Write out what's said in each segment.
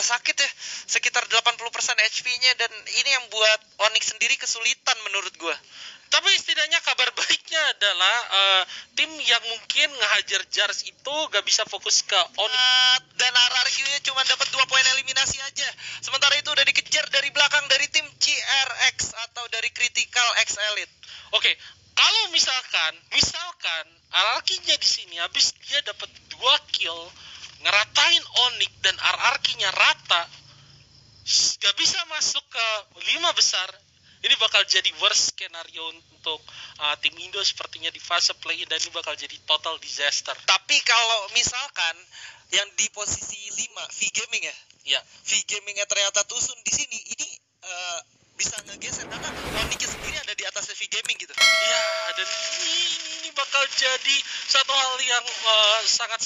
sakit ya, sekitar 80% HP-nya, dan ini yang buat Onyx sendiri kesulitan menurut gua. Tapi setidaknya kabar baiknya adalah tim yang mungkin ngehajar Jars itu gak bisa fokus ke Onyx. Dan RRQ-nya cuma dapat 2 poin eliminasi aja. Sementara itu udah dikejar dari belakang dari tim CRX atau dari Critical X Elite. Oke, kalau misalkan RRQ-nya di sini habis dia dapat 2 kill, ngeratain Onyx dan RRQ-nya rata, gak bisa masuk ke 5 besar. Ini bakal jadi worst skenario untuk tim Indo sepertinya di fase play-in, dan ini bakal jadi total disaster. Tapi kalau misalkan yang di posisi 5 V-Gaming ya? Ya. V-Gamingnya ternyata tusun di sini, ini bisa ngegeser karena Onyx sendiri ada di atasnya V-Gaming gitu. Ya, dan ini bakal jadi satu hal yang sangat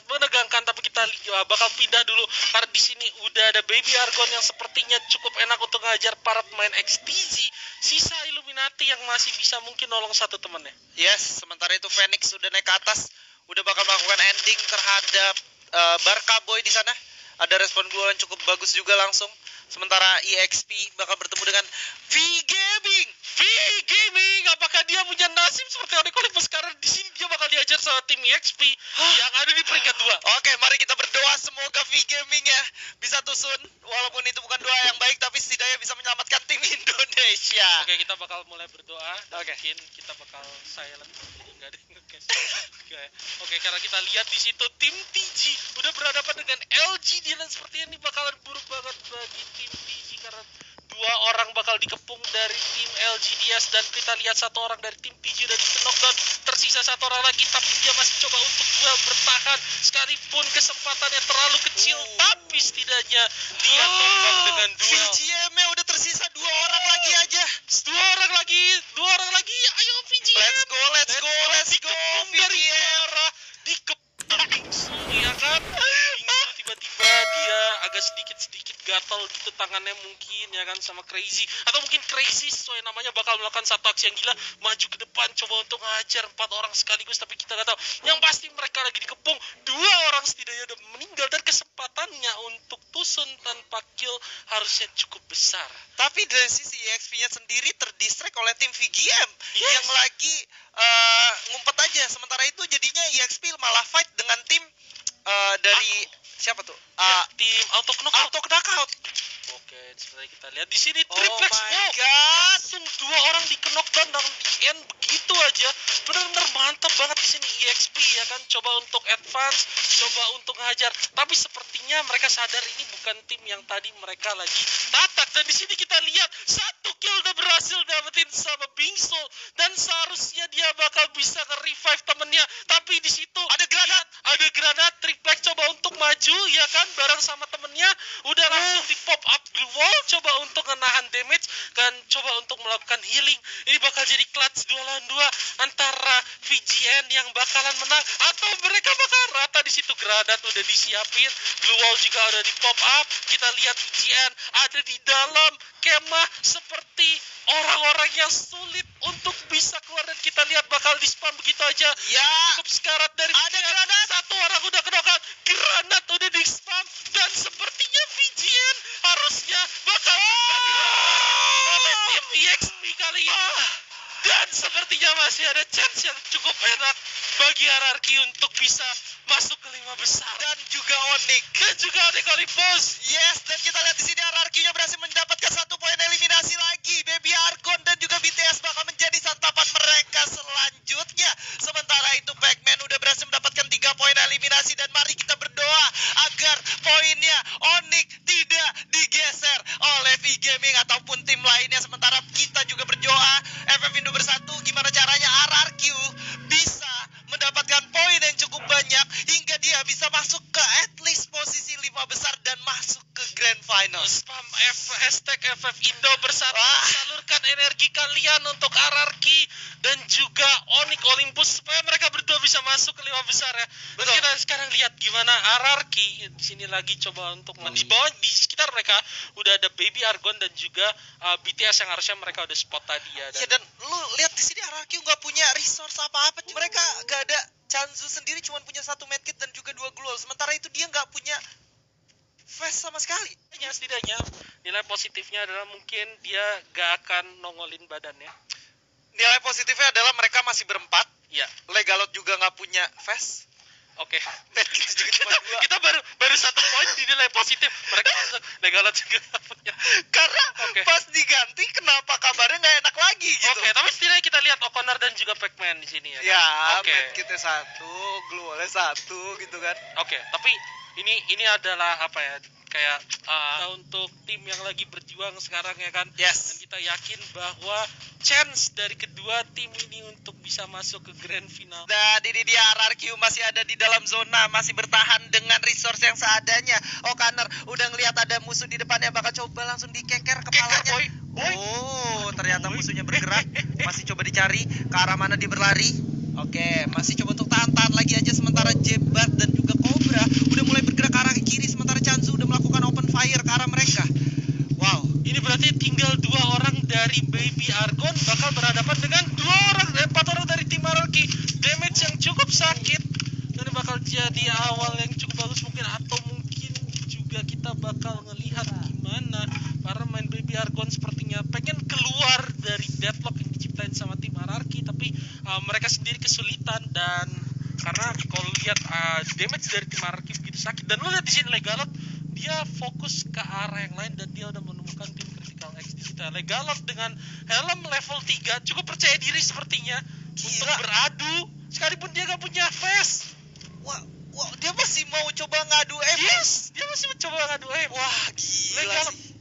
menegangkan. Tapi kita bakal pindah dulu karena di sini udah ada Baby Argon yang sepertinya cukup enak untuk ngajar para pemain XTZ. Sisa Illuminati yang masih bisa mungkin nolong satu temennya. Yes, sementara itu Phoenix udah naik ke atas, udah bakal melakukan ending terhadap Barca Boy di sana. Ada respon gol yang cukup bagus juga langsung. Sementara EXP bakal bertemu dengan V-Gaming. Apakah dia punya nasib seperti Onyx Olympus? Karena di sini dia bakal diajar sama tim EXP yang ada di peringkat 2. Oke, mari kita berdoa semoga V-Gaming ya bisa tusun. Walaupun itu bukan doa yang baik, tapi setidaknya bisa menyelamatkan tim Indonesia. Oke, kita bakal mulai berdoa. Oke. Mungkin kita bakal silent. Enggak ada yang nge-guess. Oke, karena kita lihat di situ tim TG udah berhadapan dengan LG Dylan. Sepertinya ini bakalan buruk banget bagi tim TG karena 2 orang bakal dikepung dari tim LGDS, dan kita lihat 1 orang dari tim TG udah di-knockdown. Tersisa 1 orang lagi, tapi dia masih coba untuk duel bertahan sekalipun kesempatannya terlalu kecil. Tapi setidaknya dia tumbang dengan duel. VGM-nya udah tersisa 2 orang lagi aja. 2 orang lagi. Ayo VGM. Let's go. Dikepung dari 2 arah, dikepung ya kan. Ini tiba-tiba dia agak sedikit gatal gitu tangannya mungkin ya kan sama Crazy, atau mungkin Crazy sesuai namanya bakal melakukan satu aksi yang gila, maju ke depan coba untuk ngajar 4 orang sekaligus, tapi kita nggak tahu. Yang pasti mereka lagi dikepung, 2 orang setidaknya udah meninggal, dan kesempatannya untuk tusun tanpa kill harusnya cukup besar. Tapi dari sisi EXP-nya sendiri terdistract oleh tim VGM yang lagi ngumpet aja. Sementara itu jadinya EXP malah fight dengan tim dari siapa tuh? Tim Auto Knockout. Oke, seperti kita lihat di sini Oh triplex. my god. Langsung 2 orang di knockdown dan di end begitu aja. Benar-benar mantap banget di sini EXP ya kan, coba untuk advance, coba untuk ngajar. Tapi sepertinya mereka sadar ini bukan tim yang tadi mereka lagi tatak, dan di sini kita lihat 1 kill udah berhasil dapetin sama Bingso, dan seharusnya dia bakal bisa nge-revive temennya. Tapi di situ ada granat triplex coba untuk maju ya kan bareng sama temennya, udah langsung di pop up glue wall, coba untuk menahan damage dan coba untuk melakukan healing. Ini bakal jadi clutch 2 lawan 2 antara VGN yang bakalan menang atau mereka bakal rata. Di situ granat udah disiapin, glue wall juga udah di pop up. Kita lihat VGN ada di dalam kemah seperti orang-orang yang sulit untuk bisa keluar, dan kita lihat bakal di spam begitu aja. Ya, cukup sekarat dari ada VGN. granat. 1 orang udah knock-out, granat udah di spam, dan sepertinya VGN harusnya bakal bisa dilawan oleh tim EXP kali ini. Dan sepertinya masih ada chance yang cukup enak bagi RRQ untuk bisa masuk ke 5 besar. Dan juga Onyx Olympus. Yes, dan kita lihat di sini RRQ-nya berhasil mendapatkan 1 poin eliminasi lagi. Baby Argon dan juga BTS bakal menjadi santapan mereka selanjutnya. Sementara itu Pac-Man udah berhasil mendapatkan 3 poin eliminasi, dan mari kita berdoa agar poinnya Onyx tidak digeser oleh V-Gaming ataupun tim lainnya. Sementara kita juga berdoa FF Indo bersatu, gimana caranya RRQ bisa mendapatkan poin yang cukup banyak hingga dia bisa masuk ke at least posisi 5 besar dan masuk ke Grand Finals. Spam hashtag FF Indo bersatu. Salurkan energi kalian untuk RRQ dan juga Onyx Olympus supaya mereka berdua bisa masuk ke 5 besar ya. Dan kita sekarang lihat gimana RRQ di sini lagi coba untuk di bawah, di sekitar mereka udah ada Baby Argon dan juga BTS yang harusnya mereka udah spot tadi ya. Dan lu lihat di sini RRQ nggak punya resource apa-apa. Mereka nggak ada, Chanzu sendiri cuma punya 1 medkit dan juga 2 glue. Sementara itu dia nggak punya face sama sekali. Setidaknya nilai positifnya adalah mungkin dia gak akan nongolin badannya. Nilai positifnya adalah mereka masih berempat. Ya. Legalot juga nggak punya face. Oke. Kita Kita baru 1 poin di nilai positif. Mereka masuk Legalot juga nggak punya. karena Oke. pas diganti kenapa kabarnya nggak enak lagi gitu. Oke, tapi setidaknya kita lihat O'Connor dan juga Pac-Man di sini ya. Kan? Ya, Oke. medkitnya 1, glue-nya 1 gitu kan. Oke, tapi ini adalah apa ya? Kayak untuk tim yang lagi berjuang sekarang ya kan. Yes. Dan kita yakin bahwa chance dari kedua tim ini untuk bisa masuk ke grand final. Dan ini dia RRQ masih ada di dalam zona, masih bertahan dengan resource yang seadanya. O'Connor udah ngelihat ada musuh di depannya, bakal coba langsung dikeker kepalanya. Boy. Oh, ternyata musuhnya bergerak. Masih coba dicari ke arah mana dia berlari. Oke, masih coba untuk tahan-tahan lagi aja sementara Jebat dan juga Cobra udah mulai bergerak ke arah kiri, sementara Chanzu udah melakukan open fire ke arah mereka. Wow, Ini berarti tinggal 2 orang dari Baby Argon bakal berhadapan dengan 4 orang dari tim Ararki. Damage yang cukup sakit. Dan ini bakal jadi awal yang cukup bagus mungkin, atau mungkin juga kita bakal ngelihat gimana para main Baby Argon sepertinya pengen keluar dari deadlock yang diciptain sama tim Ararki, tapi mereka sendiri kesulitan. Dan karena kalau lihat damage dari tim Ararki begitu sakit, dan lo lihat di sini Legalot dia fokus ke arah yang lain dan dia udah menemukan tim Critical X di situ. Legalot dengan helm level 3 cukup percaya diri sepertinya untuk beradu sekalipun dia gak punya face. wah, dia masih mau coba ngadu aim. Yes, dia masih mencoba ngadu aim. Wah, gila Legalot sih.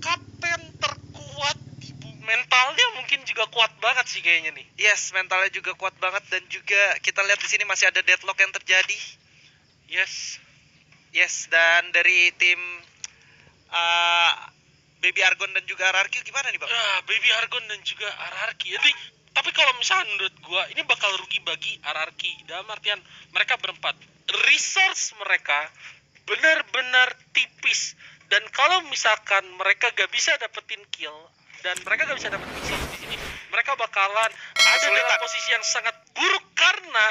kapten terkuat di bumi. Mentalnya mungkin juga kuat banget sih kayaknya nih. Yes, mentalnya juga kuat banget dan juga kita lihat di sini masih ada deadlock yang terjadi. Yes, dan dari tim Baby Argon dan juga RRQ gimana nih, Bang? Baby Argon dan juga RRQ. Tapi kalau misalnya menurut gua ini bakal rugi bagi RRQ. Dalam artian mereka berempat. Resource mereka benar-benar tipis. Dan kalau misalkan mereka gak bisa dapetin kill dan mereka gak bisa dapetin resource di sini, mereka bakalan ada dalam posisi yang sangat buruk karena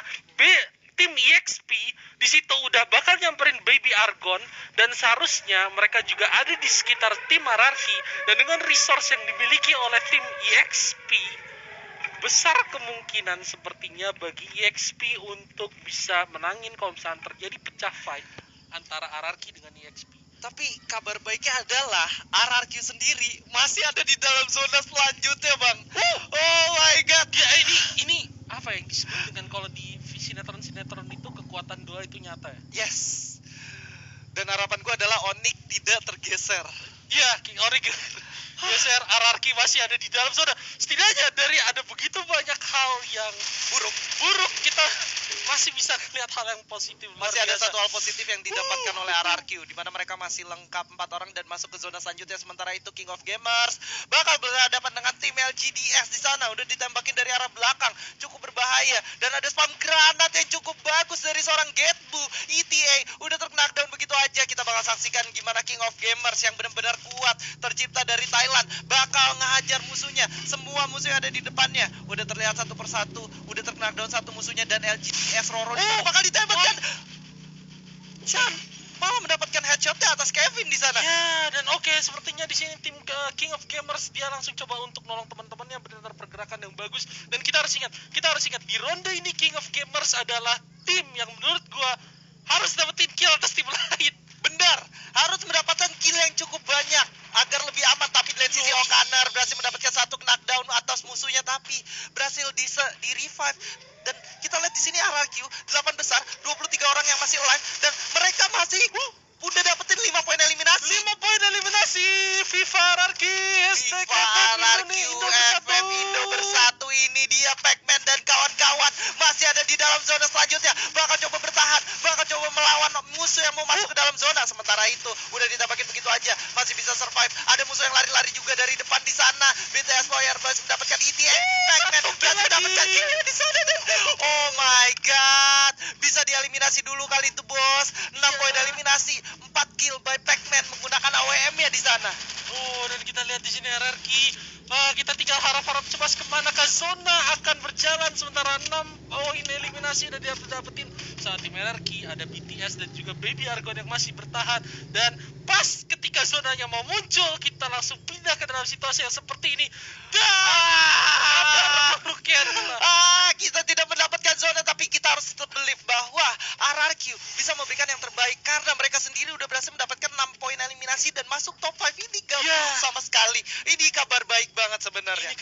tim EXP di situ udah bakal nyamperin Baby Argon dan seharusnya mereka juga ada di sekitar tim Ararki, dan dengan resource yang dimiliki oleh tim EXP besar kemungkinan sepertinya bagi EXP untuk bisa menangin kalau misalnya terjadi pecah fight antara Ararki dengan EXP. Tapi kabar baiknya adalah RRQ sendiri masih ada di dalam zona selanjutnya, Bang. Oh my god. Ya ini apa yang disebut dengan kalau di sinetron itu kekuatan doa itu nyata ya? Yes. Dan harapan gue adalah Onyx tidak tergeser. Ya, King Onyx geser, RRQ masih ada di dalam zona. Setidaknya dari ada begitu banyak hal yang buruk, kita masih bisa lihat hal yang positif. Masih ada satu hal positif yang didapatkan oleh RRQ, di mana mereka masih lengkap 4 orang dan masuk ke zona selanjutnya. Sementara itu King of Gamers bakal berhadapan dengan tim LGDX di sana. Udah ditembakin dari arah belakang, cukup berbahaya, dan ada spam granat yang cukup bagus dari seorang Getbu. ETA udah terknockdown begitu aja. Kita bakal saksikan gimana King of Gamers yang benar-benar kuat, tercipta dari Thailand, bakal ngehajar musuhnya. Semua musuh yang ada di depannya udah terlihat satu persatu, udah terknockdown satu musuhnya, dan LGDX Roro bakal ditembakkan. Chan malah mendapatkan headshotnya atas Kevin di sana. Ya, dan oke, sepertinya di sini tim King of Gamers dia langsung coba untuk nolong teman-temannya, benar-benar pergerakan yang bagus. Dan kita harus ingat di ronde ini King of Gamers adalah tim yang menurut gua harus dapetin kill atas tim lain. Benar, harus mendapatkan kill yang cukup banyak agar lebih aman. Tapi di sisi O'Connor berhasil mendapatkan satu knockdown atas musuhnya, tapi berhasil di revive. Dan kita lihat di sini RRQ 8 besar, 23 orang yang masih alive, dan mereka masih udah dapetin 5 poin eliminasi. 5 poin eliminasi. Viva RRQ, Viva RRQ, FF Indo bersatu. Ini dia Pac-Man dan kawan-kawan masih ada di dalam zona selanjutnya, bakal coba bertahan, bakal coba melawan musuh yang mau masuk ke dalam zona. Sementara itu udah ditampakin begitu aja, masih bisa survive. Ada musuh yang lari-lari juga dari depan di sana. BTS Lawyer berhasil mendapatkan ETA. Pac-Man berhasil mendapatkan kill di sana. Oh my god, bisa dieliminasi dulu kali itu, bos. 6 poin eliminasi, 4 kill by Pac-Man menggunakan AWM ya di sana. Oh, dan kita lihat di sini RRQ. Kita tinggal harap-harap cemas kemana ke zona akan berjalan, sementara 6 poin eliminasi udah dapetin. saat tim RRQ, ada BTS dan juga Baby Argon yang masih bertahan. Dan pas ketika zonanya mau muncul, kita langsung pindah ke dalam situasi yang seperti ini. Kita tidak mendapatkan zona, tapi kita harus tetap believe bahwa RRQ bisa memberikan yang terbaik karena mereka sendiri udah berhasil mendapatkan 6 poin eliminasi dan masuk top 5. Ini gak sama sekali. Ini kabar baik banget sebenarnya. Ini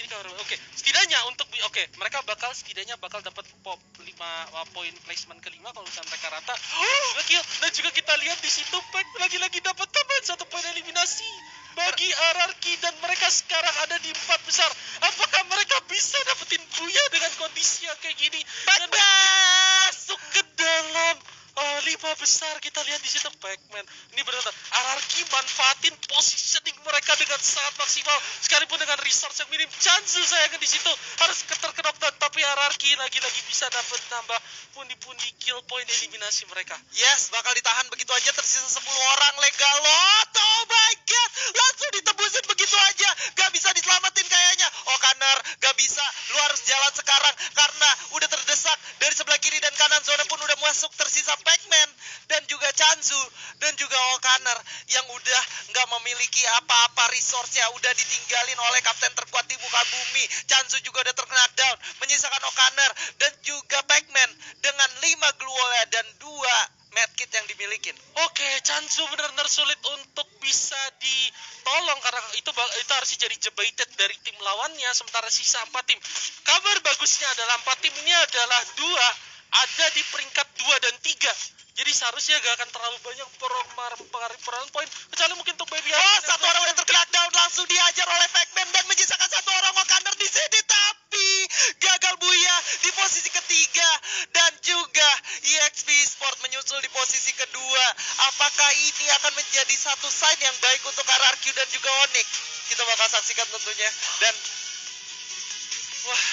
kabar baik. Oke, setidaknya untuk mereka setidaknya bakal dapat 5 poin placement kelima kalau misalnya mereka rata. Dan juga kita lihat di situ Pack lagi-lagi dapat tambahan 1 poin eliminasi bagi RRQ dan mereka sekarang ada di 4 besar. Apakah mereka bisa dapetin Buya dengan kondisi yang kayak gini dan masuk ke dalam 5 besar? Kita lihat di situ Pac-Man. Ini benar-benar RRQ manfaatin positioning mereka dengan sangat maksimal sekalipun dengan resource yang minim. Chanzu sayangnya di situ harus terkenok dan tapi RRQ lagi-lagi bisa dapat nambah pundi-pundi kill point eliminasi mereka. Yes, bakal ditahan begitu aja, tersisa 10 orang. Legalot, oh my god, langsung ditebusin begitu aja, gak bisa diselamatin kayaknya. Okaner, gak bisa, lu harus jalan sekarang karena udah terdesak dari sebelah kiri dan kanan. Zona pun udah masuk, tersisa Pac-Man dan juga Chanzu dan juga Okaner yang udah gak memiliki apa-apa resource-nya, udah ditinggalin oleh kapten terkuat di muka bumi. Chanzu juga udah terkena down, menyisakan Okaner dan juga Pac-Man dengan 5 glue wall dan 2 medkit yang dimiliki. Oke, Chanzu benar-benar sulit untuk bisa ditolong karena itu harus jadi jebaited dari tim lawannya, sementara sisa 4 tim. Kabar bagusnya adalah 4 tim ini adalah 2 ada di peringkat 2 dan 3. Jadi seharusnya gak akan terlalu banyak pengaruh poin kecuali mungkin untuk Baby Argon. Oh, 1 orang udah terkena down, langsung dihajar oleh Pac-Man dan menyisakan 1 orang Okaner di sini, tapi gagal Buya di posisi ketiga dan juga EXP Sport menyusul di posisi kedua. Apakah ini akan menjadi satu sign yang baik untuk RRQ dan juga Onyx? Kita bakal saksikan tentunya. Dan wah,